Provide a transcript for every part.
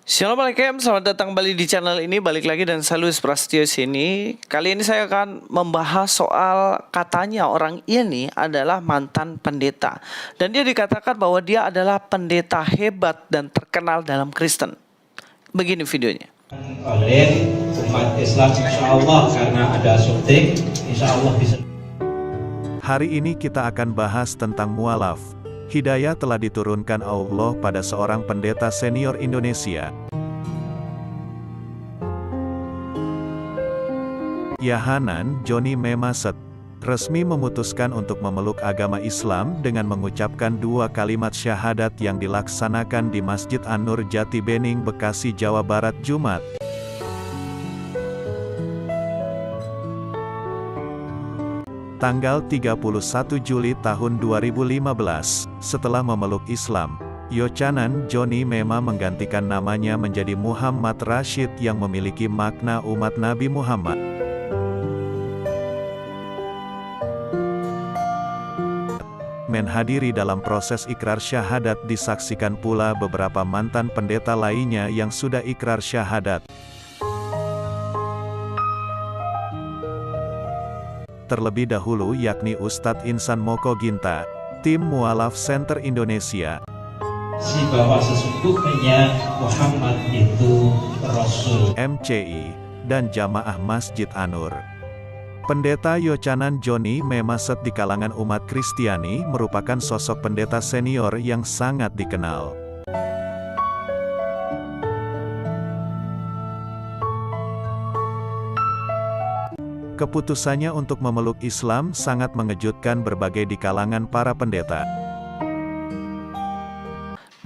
Assalamualaikum, selamat datang kembali di channel ini. Balik lagi dan Salus Prasetyo sini. Kali ini saya akan membahas soal katanya orang ini adalah mantan pendeta. Dan dia dikatakan bahwa dia adalah pendeta hebat dan terkenal dalam Kristen. Begini videonya. Oleh umat Islam insya Allah karena ada suntik, insya Allah bisa. Hari ini kita akan bahas tentang mualaf. Hidayah telah diturunkan Allah pada seorang pendeta senior Indonesia. Yahanan Joni Memaset resmi memutuskan untuk memeluk agama Islam dengan mengucapkan 2 kalimat syahadat yang dilaksanakan di Masjid An-Nur Jati Bening, Bekasi, Jawa Barat, Jumat. Tanggal 31 Juli tahun 2015, setelah memeluk Islam, Yochanan Joni Mema menggantikan namanya menjadi Muhammad Rashid yang memiliki makna umat Nabi Muhammad. Menghadiri dalam proses ikrar syahadat disaksikan pula beberapa mantan pendeta lainnya yang sudah ikrar syahadat. Terlebih dahulu yakni Ustadz Insan Moko Ginta, tim Mualaf Center Indonesia. Bahwa sesungguhnya Muhammad itu Rasul. MCI, dan Jamaah Masjid An-Nur. Pendeta Yochanan Joni Memaset di kalangan umat Kristiani merupakan sosok pendeta senior yang sangat dikenal. Keputusannya untuk memeluk Islam sangat mengejutkan berbagai di kalangan para pendeta.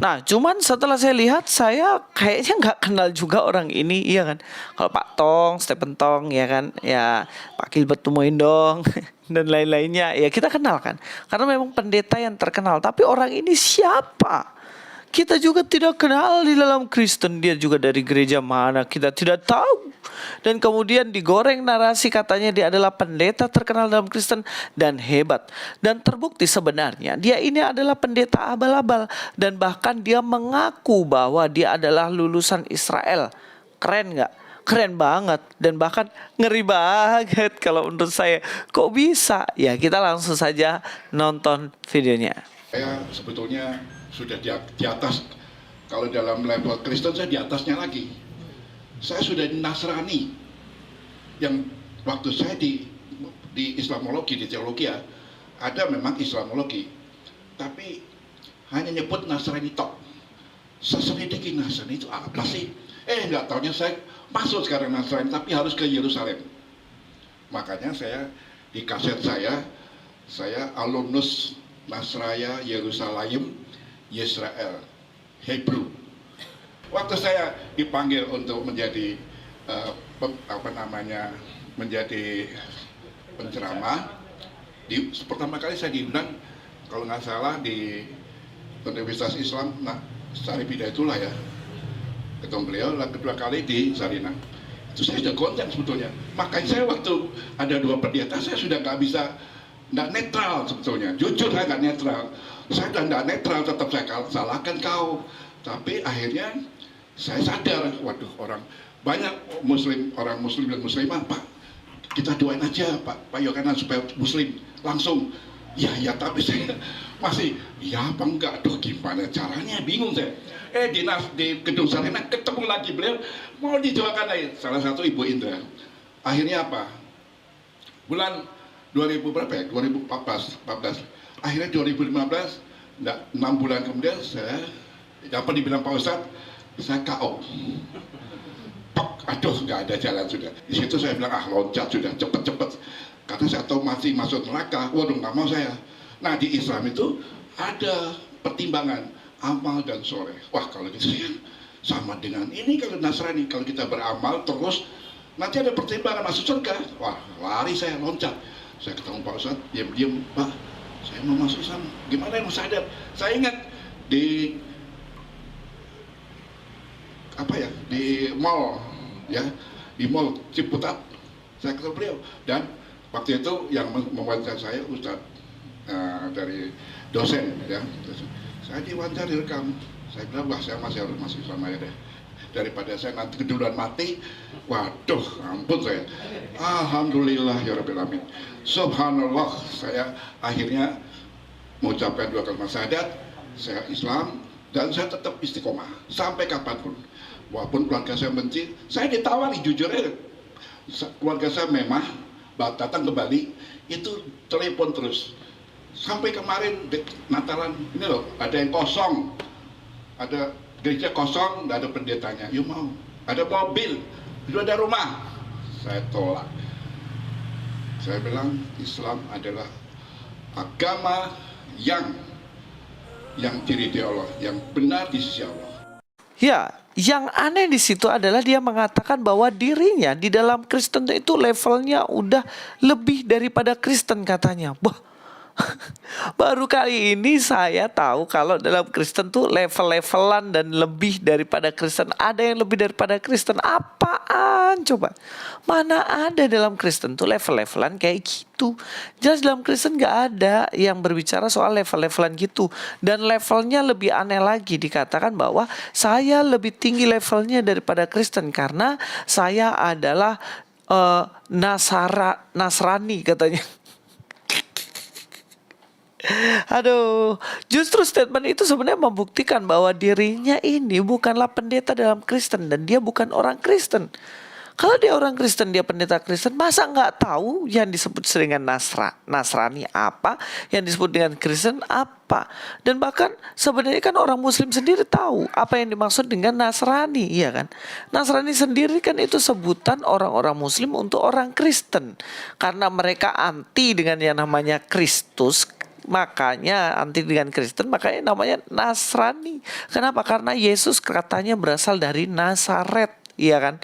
Nah, cuman setelah saya lihat, saya kayaknya nggak kenal juga orang ini, iya kan? Kalau Pak Tong, Stephen Tong, ya kan? Ya, Pak Gilbert Tumoindong, dan lain-lainnya, ya kita kenal kan? Karena memang pendeta yang terkenal. Tapi orang ini siapa? Kita juga tidak kenal di dalam Kristen. Dia juga dari gereja mana, kita tidak tahu. Dan kemudian digoreng narasi katanya dia adalah pendeta terkenal dalam Kristen dan hebat. Dan terbukti sebenarnya dia ini adalah pendeta abal-abal. Dan bahkan dia mengaku bahwa dia adalah lulusan Israel. Keren gak? Keren banget. Dan bahkan ngeri banget kalau menurut saya. Kok bisa? Ya kita langsung saja nonton videonya. Saya sebetulnya sudah di atas, kalau dalam level Kristen saya di atasnya lagi. Saya sudah Nasrani, yang waktu saya di Islamologi, di teologi ya, ada memang Islamologi, tapi hanya nyebut Nasrani tok. Saya selidiki Nasrani itu apa sih? Nggak taunya saya masuk sekarang Nasrani, tapi harus ke Yerusalem. Makanya saya di kaset saya alumnus Nasraya Yerusalem Yisrael Hebrew. Waktu saya dipanggil untuk menjadi menjadi penceramah, pertama kali saya diundang kalau nggak salah di Universitas Islam Syarif Hidayatullah ya, ketemu beliau. Kedua kali di Sarinah. Itu saya sudah konten sebetulnya. Makanya saya waktu ada 2 pendeta saya sudah nggak netral sebetulnya. Jujur saya nggak netral. Saya udah nggak netral, tetap saya salahkan kau. Tapi akhirnya saya sadar, waduh, banyak orang muslim dan muslimah, Pak, kita doain aja Pak Yochanan supaya muslim langsung. Ya tapi saya masih, ya apa enggak, aduh gimana caranya, bingung saya. Di gedung Sarina ketemu lagi beliau, mau didoakan aja, salah satu Ibu Indra. Akhirnya apa? Bulan 2000 berapa ya? 2014. Akhirnya 2015, 6 bulan kemudian saya, apa dibilang Pak Ustadz, saya KO. Aduh, nggak ada jalan sudah. Di situ saya bilang, loncat sudah, cepet-cepet. Karena saya tahu masih masuk neraka, waduh nggak mau saya. Nah di Islam itu ada pertimbangan amal dan soleh. Wah kalau gitu ya sama dengan ini kalau Nasrani, kalau kita beramal terus nanti ada pertimbangan masuk surga. Wah lari saya, loncat. Saya ketemu Pak Ustadz, diam-diam, Pak, saya mau masuk Islam. Gimana yang mau sadar? Saya ingat di mall ya, di mall Ciputat saya ketemu beliau, dan waktu itu yang mewawancara saya Ustadz dari dosen ya, saya diwawancara, direkam. Saya bilang, wah saya masih harus masuk sama ya deh. daripada saya nanti keduluan mati. Waduh, ampun saya. Alhamdulillah ya Rabbil Alamin. Subhanallah, saya akhirnya mengucapkan 2 kalimat syahadat, saya Islam, dan saya tetap istiqomah sampai kapanpun. Walaupun keluarga saya benci, saya ditawari jujur aja. Keluarga saya memang datang ke Bali, itu telepon terus. Sampai kemarin Natalan, ini loh, ada yang kosong, ada gereja kosong, nggak ada pendetanya. Yuk mau, ada mobil, itu ada rumah. Saya tolak. Saya bilang Islam adalah agama yang diri Allah, yang benar di sisi Allah. Ya, yang aneh di situ adalah dia mengatakan bahwa dirinya di dalam Kristen itu levelnya udah lebih daripada Kristen katanya. Wah, baru kali ini saya tahu kalau dalam Kristen tuh level-levelan dan lebih daripada Kristen. Ada yang lebih daripada Kristen. Apaan coba? Mana ada dalam Kristen tuh level-levelan kayak gitu. Jelas dalam Kristen gak ada yang berbicara soal level-levelan gitu. Dan levelnya lebih aneh lagi, dikatakan bahwa saya lebih tinggi levelnya daripada Kristen karena saya adalah Nasrani katanya. Aduh, justru statement itu sebenarnya membuktikan bahwa dirinya ini bukanlah pendeta dalam Kristen dan dia bukan orang Kristen. Kalau dia orang Kristen, dia pendeta Kristen, masa nggak tahu yang disebut dengan Nasrani apa, yang disebut dengan Kristen apa? Dan bahkan sebenarnya kan orang Muslim sendiri tahu apa yang dimaksud dengan Nasrani, iya kan? Nasrani sendiri kan itu sebutan orang-orang Muslim untuk orang Kristen, karena mereka anti dengan yang namanya Kristus. Makanya anti dengan Kristen, makanya namanya Nasrani. Kenapa? Karena Yesus katanya berasal dari Nazaret, iya kan?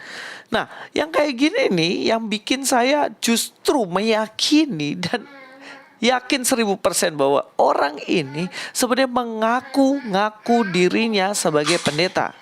Nah, yang kayak gini nih yang bikin saya justru meyakini dan yakin 1000% bahwa orang ini sebenarnya mengaku-ngaku dirinya sebagai pendeta.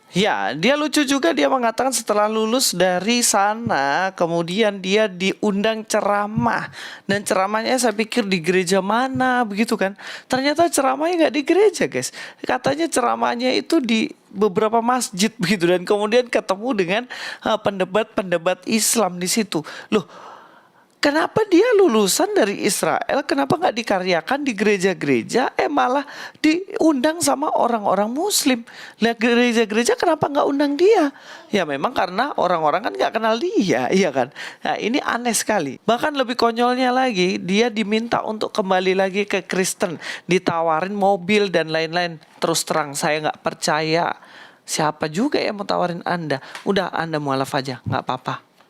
Ya, dia lucu juga, dia mengatakan setelah lulus dari sana kemudian dia diundang ceramah. Dan ceramahnya saya pikir di gereja mana begitu kan. Ternyata ceramahnya gak di gereja guys. Katanya ceramahnya itu di beberapa masjid begitu. Dan kemudian ketemu dengan pendebat-pendebat Islam di situ. Loh, kenapa dia lulusan dari Israel, kenapa gak dikaryakan di gereja-gereja, malah diundang sama orang-orang Muslim. Lihat gereja-gereja kenapa gak undang dia? Ya memang karena orang-orang kan gak kenal dia, iya kan? Nah ini aneh sekali. Bahkan lebih konyolnya lagi, dia diminta untuk kembali lagi ke Kristen, ditawarin mobil dan lain-lain. Terus terang saya gak percaya. Siapa juga yang mau tawarin Anda? Udah Anda mualaf aja, gak apa-apa.